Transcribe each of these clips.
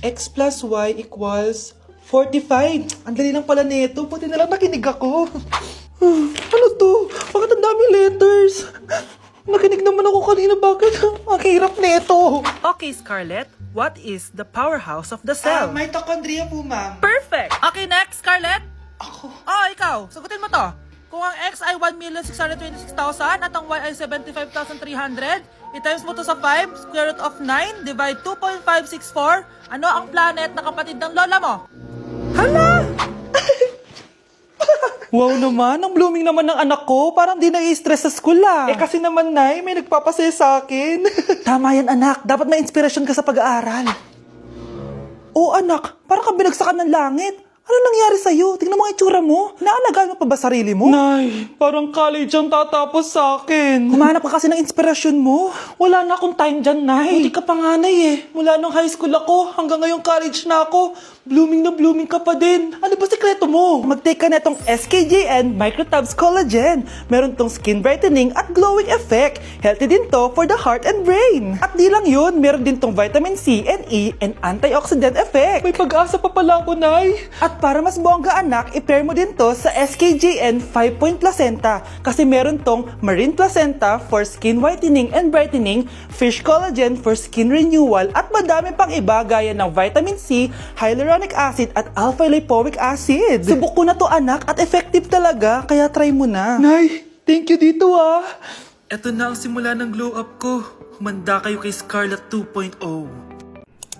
X plus Y equals 45. Ang dali lang pala nito. Buti na lang nakinig ako. Ano to? Bakit ang daming letters? Nakinig naman ako kanina. Bakit? Ang hirap nito. Okay, Scarlett. What is the powerhouse of the cell? Mitochondria po, ma'am. Perfect! Okay, next, Scarlett. Ako. Ikaw. Sagutin mo to. Kung ang X ay 1,626,000 at ang Y ay 75,300, i-times mo to sa 5, square root of 9, divide 2.564, ano ang planet na kapatid ng lola mo? Hala! Wow naman, ang blooming naman ng anak ko. Parang di nai-stress sa school kasi naman, Nay, may nagpapasaya sa akin. Tama yan, anak. Dapat may inspirasyon ka sa pag-aaral. Oo, anak. Parang ka binagsakan ng langit. Ano nangyari sa'yo? Tingnan mo ang itsura mo. Naalagaan mo pa ba sarili mo? Nay, parang college ang tatapos sa akin. Humanap ka kasi ng inspirasyon mo. Wala na akong time dyan, Nay. Buti ka pa nga, Nay eh. Mula nung high school ako, hanggang ngayong college na ako. Blooming na blooming ka pa din. Ano ba sikreto mo? Mag-take ka na itong SKJN Microtabs Collagen. Meron tong skin brightening at glowing effect. Healthy din to for the heart and brain. At di lang yun, meron din tong vitamin C and E and antioxidant effect. May pag-asa pa pala ako, Nay. At para mas bongga, anak, i-pair mo din to sa SKJN 5-point placenta. Kasi meron tong marine placenta for skin whitening and brightening, fish collagen for skin renewal, at madami pang iba gaya ng vitamin C, hyaluronic acid, at alpha-lipoic acid. Subok ko na to, anak, at effective talaga, kaya try mo na. Nay, thank you dito Ito na ang simula ng glow up ko. Humanda kayo kay Scarlett 2.0.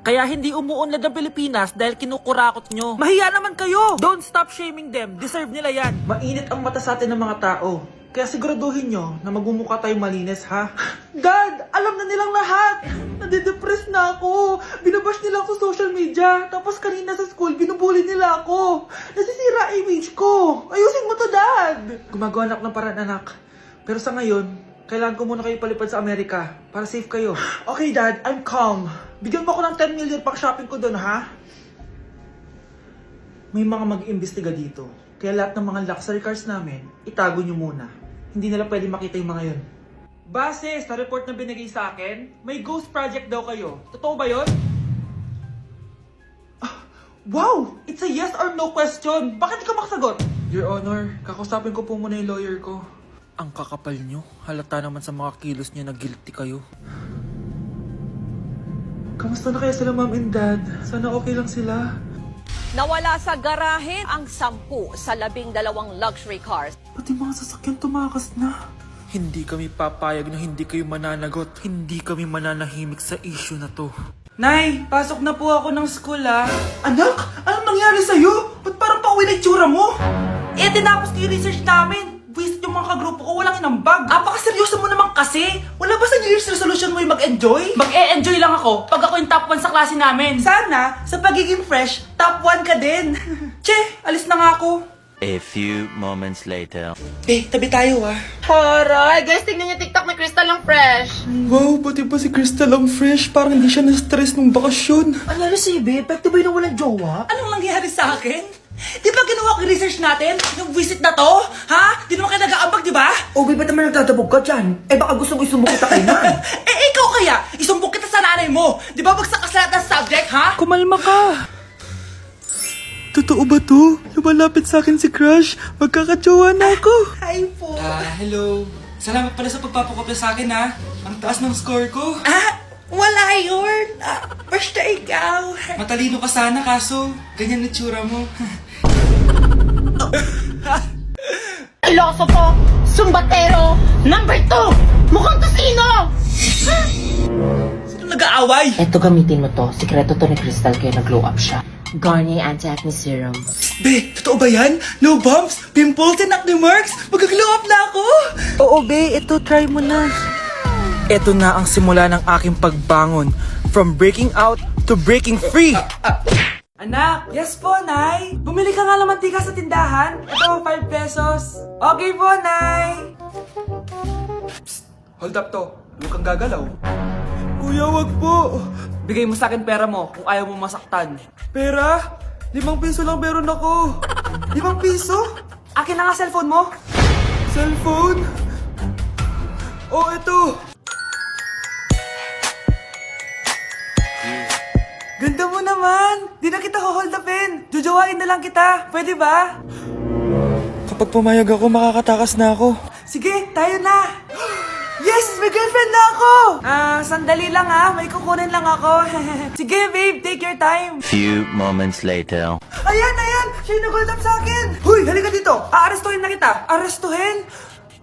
Kaya hindi umuunlad ang Pilipinas dahil kinukurakot nyo. Mahiya naman kayo! Don't stop shaming them. Deserve nila yan. Mainit ang mata sa atin ng mga tao. Kaya siguraduhin nyo na magmumukha tayong malinis, ha? Dad! Alam na nilang lahat! Nadidepress na ako! Binabash nila ako sa social media. Tapos kanina sa school, binubuli nila ako. Nasisira image ko. Ayusin mo to, Dad! Gumagawa na ako ng paraan, anak. Pero sa ngayon, kailangan ko muna kayo palipad sa Amerika para safe kayo. Okay, Dad. I'm calm. Bigyan mo ako ng 10 million pang shopping ko doon, ha? May mga mag-iimbestiga dito. Kaya lahat ng mga luxury cars namin, itago nyo muna. Hindi nila pwede makita yung mga yun. Base sa report na binigay sa akin, may ghost project daw kayo. Totoo ba yun? Wow! It's a yes or no question. Bakit di ka makasagot? Your Honor, kakusapin ko po muna yung lawyer ko. Ang kakapal nyo. Halata naman sa mga kilos nyo na guilty kayo. Kamusta na kaya sila, Mom and Dad? Sana okay lang sila. Nawala sa garahe ang 10 sa 12 luxury cars. Pati mga sasakyan tumakas na. Hindi kami papayag na hindi kayo mananagot. Hindi kami mananahimik sa issue na to. Nay, pasok na po ako ng school, Anak, anong nangyari sa'yo? Ba't parang pauwi na itsura mo? Tinapos ko yung research namin. Visit yung mga kagrupo ko, walang inambag. Apakaseryoso mo naman kasi. Wala ba sa New Year's resolution mo yung mag-enjoy? Mag-e-enjoy lang ako pag ako yung top 1 sa klase namin. Sana, sa pagiging fresh, top 1 ka din. Che, alis na nga ako. A few moments later. Tabi tayo Horay! Guys, tignan niyo TikTok ni Crystal ang fresh. Wow, pati ba si Crystal ang fresh? Parang hindi siya na-stress nung bakasyon. Ano si Ibe? Pwede ba yung walang jowa? Anong nangyari sa akin? Di ba ginawa ko yung research natin? Yung visit na to? Ha? Di naman kayo nag-aambag, di ba? Ba't naman nagtatabog ka dyan? Baka gusto mo isumbok kita kay Nan. Ikaw kaya? Isumbok kita sa nanay mo. Di ba bagsak ka sa lahat ng subject, ha? Kumalma ka. Totoo ba to? Lumalapit sa akin si Crush. Magkakajowa na ako. Hi po. Hello. Salamat pala sa pagpapakopya sa akin, ha. Ang taas ng score ko. Wala yun. Basta ikaw. Matalino ka sana, kaso ganyan na tsura mo. Ilosopo! Sumbatero! Number 2! Mukhang tosino! Sino nag-aaway? Eto, gamitin mo to. Sikreto to ni Crystal kaya nag-glow up siya. Garnier Anti-Acne Serum. Be, totoo ba yan? No bumps, pimples, and acne marks? Mag-glow up na ako! Oo, be. Ito, try mo na. Ito na ang simula ng aking pagbangon. From breaking out to breaking free. Anak! Yes po, Nay! Bumili ka nga ng mantika sa tindahan. Ito, 5 pesos. Okay po, Nay! Psst! Hold up to. Huwag kang gagalaw. Kuya, wag po. Bigay mo sa akin pera mo kung ayaw mo masaktan. Pera? 5 piso lang meron ako. 5 piso? Akin na nga cellphone mo. Cellphone? Oh, ito. Ganda mo na. naman! Di na kita hold upin! Jujuwain na lang kita! Pwede ba? Kapag pumayag ako, makakatakas na ako. Sige, tayo na! Yes! May girlfriend na ako! Sandali lang may kukunin lang ako. Sige, babe, take your time. Few moments later. Ayan! Siya yung nag-hold up sa akin! Huy, halika dito! Aarestuhin na kita! Arestuhin?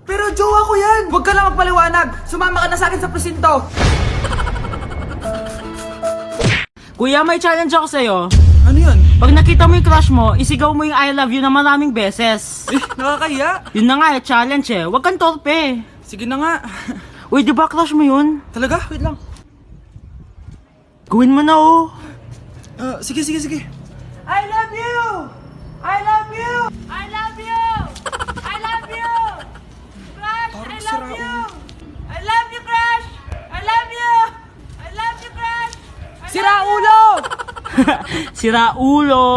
Pero jowa ko yan! Huwag ka lang magpaliwanag! Sumama ka na sa akin sa presinto! Kuya, may challenge ako sa'yo. Ano yun? Pag nakita mo yung crush mo, isigaw mo yung I love you na maraming beses. Nakakahiya! Yun na nga challenge Huwag kang torpe. Sige na nga. Uy, di ba crush mo yun? Talaga? Wait lang. Gawin mo na Sige. I love you! I love you! I love you! I love you! Crush, I love you! I love you, Crush! I love you! I love you, Crush! Sira ulo! Sira ulo.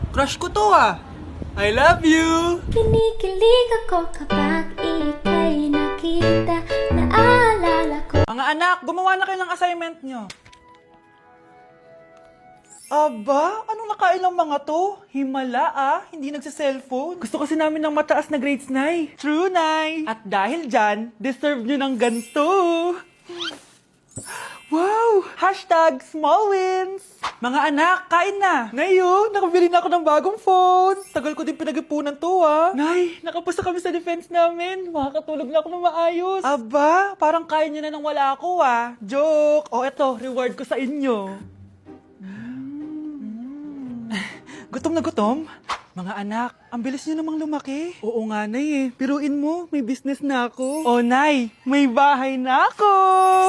Crush ko to I love you! Kinikilig ako kapag ika'y nakita. Naalala ko. Mga anak, gumawa na kayo ng assignment nyo. Aba, anong nakain ng mga to? Himala hindi nagsa-cellphone. Gusto kasi namin ng mataas na grades, Nay. True, Nay. At dahil dyan, deserve nyo ng ganito. Wow! Hashtag small wins! Mga anak, kain na! Ngayon, nakabili na ako ng bagong phone. Tagal ko din pinag-ipunan to Nay, nakapasa kami sa defense namin. Makakatulog na ako ng maayos. Aba, parang kaya nyo na nang wala ako Joke! O eto, reward ko sa inyo. Gutom na gutom? Mga anak, ang bilis nyo namang lumaki. Oo nga, Nay Piruin mo, may business na ako. Oh, Nay, may bahay na ako!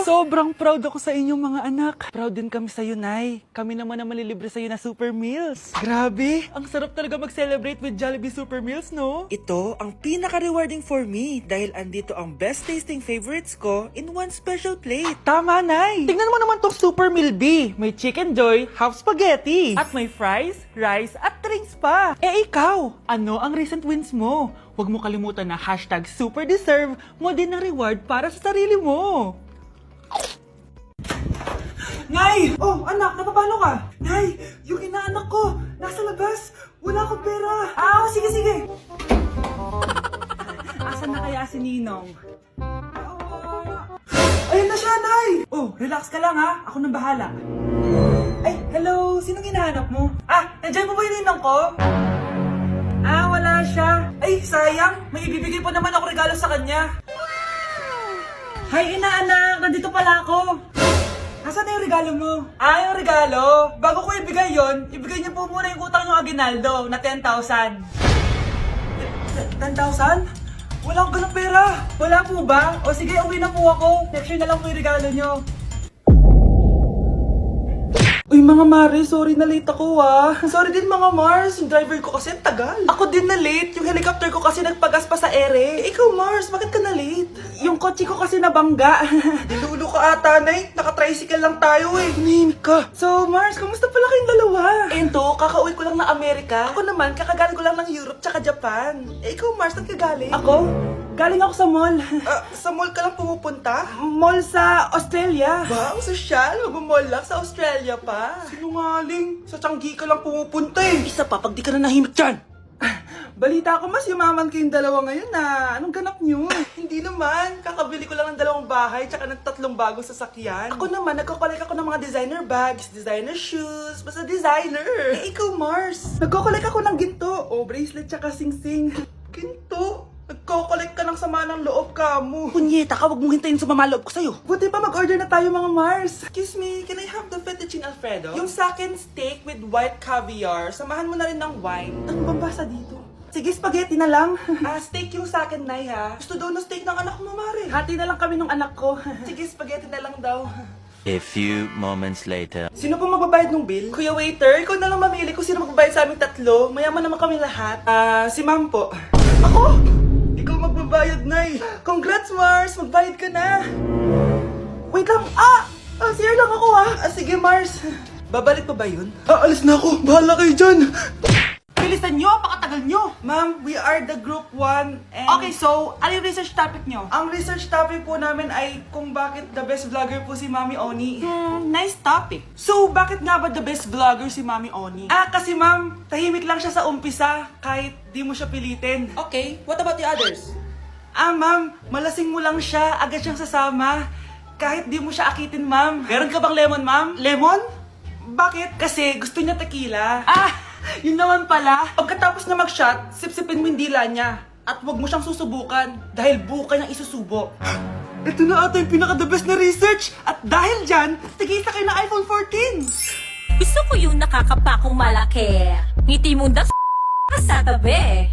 Sobrang proud ako sa inyo, mga anak. Proud din kami sa'yo, Nay. Kami naman na malilibre sa'yo na Super Meals. Grabe, ang sarap talaga mag-celebrate with Jollibee Super Meals, no? Ito ang pinaka-rewarding for me dahil andito ang best-tasting favorites ko in one special plate. Tama, Nay! Tingnan mo naman tong Super Meal B. May Chicken Joy, half spaghetti. At may fries, rice, at drinks pa. Ikaw, ano ang recent wins mo? Huwag mo kalimutan na hashtag super deserve mo din ng reward para sa sarili mo. Nay! Oh, anak, napapalo ka? Nay, yung inaanak ko, nasa labas. Wala akong pera. Sige. Asan na kaya si Ninong? Ayun na siya, Nay! Oh, relax ka lang Ako nang bahala. Ay, hello! Sinong hinahanap mo? Nandiyan mo ba yung ninang ko? Wala siya. Ay, sayang. May ibibigay pa naman ako regalo sa kanya. Hi, inaanak! Nandito pala ako. Asan na yung regalo mo? Yung regalo? Bago ko ibigay yon, ibigay niyo po muna yung utang yung Aguinaldo na 10,000. 10,000? Wala akong ganang pera. Wala po ba? O sige, uwi na po ako. Next year na lang po yung regalo niyo. Uy mga Mare, sorry na late ako Sorry din mga Mars, yung driver ko kasi tagal. Ako din na late, yung helicopter ko kasi nagpagas pa sa ere. Ikaw Mars, bakit ka na late? Yung kotse ko kasi nabangga. Dilulo ka ata, Nay. Naka-tricycle lang tayo Hinihimik ka. So Mars, kamusta pala kayong dalawa? Ento, kakauwi ko lang na Amerika. Ako naman, kakagaling ko lang ng Europe tsaka Japan. Ikaw Mars, saan ka galing? Ako? Galing ako sa mall. Sa mall ka lang pumupunta? Mall sa Australia. Ba, ang sosyal. Mag-mall lang sa Australia pa. Sinungaling. Sa Changi ka lang pumupunta Isa pa, pag di ka na nahimik dyan. Balita ko mas yumaman kayong dalawa ngayon Anong ganap nyo? Hindi naman. Kakabili ko lang ng 2 bahay tsaka ng 3 bagong sasakyan. Ako naman, nagko-collect ako ng mga designer bags, designer shoes, basta designer. Ikaw Mars, nagko-collect ako ng ginto. Bracelet tsaka sing-sing. Ginto? Nagko-collect ka ng sama ng loob ka mo. Punyeta ka, wag mong hintayin sumama loob ko sa'yo. Buti pa mag-order na tayo mga Mars. Excuse me, can I have the fettuccine Alfredo? Yung sa akin steak with white caviar. Samahan mo na rin ng wine. Ano bang basa dito? Sige, spaghetti na lang. Steak yung sa akin, Nay Gusto daw na steak ng anak mo, Mare. Hati na lang kami ng anak ko. Sige, spaghetti na lang daw. A few moments later. Sino pong magbabayad ng bill? Kuya waiter, ikaw na lang mamili kung sino magbabayad sa aming 3. Mayaman naman kami lahat. Si Ma'am po. Ako? Ikaw magbabayad, Nay. Congrats, Mars. Magbayad ka na. Wait lang. CR lang ako Sige, Mars. Babalik pa ba yun? Alis na ako. Bahala kayo dyan. Bilisan nyo, pakatagal nyo. Ma'am, we are the group 1 and... Okay, so, ano yung research topic nyo? Ang research topic po namin ay kung bakit the best vlogger po si Mami Oni. Nice topic. So, bakit nga ba the best vlogger si Mami Oni? Kasi ma'am, tahimik lang siya sa umpisa kahit di mo siya pilitin. Okay, what about the others? Ma'am, malasing mo lang siya, agad siyang sasama. Kahit di mo siya akitin, ma'am. Meron ka bang lemon, ma'am? Lemon? Bakit? Kasi gusto niya tequila. Yun naman pala. Pagkatapos na mag-shot, sipsipin mo yung dila niya. At huwag mo siyang susubukan dahil buka niyang isusubo. Ito na ata yung pinaka-the best na research. At dahil dyan, tigisa kayo ng iPhone 14. Gusto ko yung nakakapakong malaki. Ngiti mo sa tabi.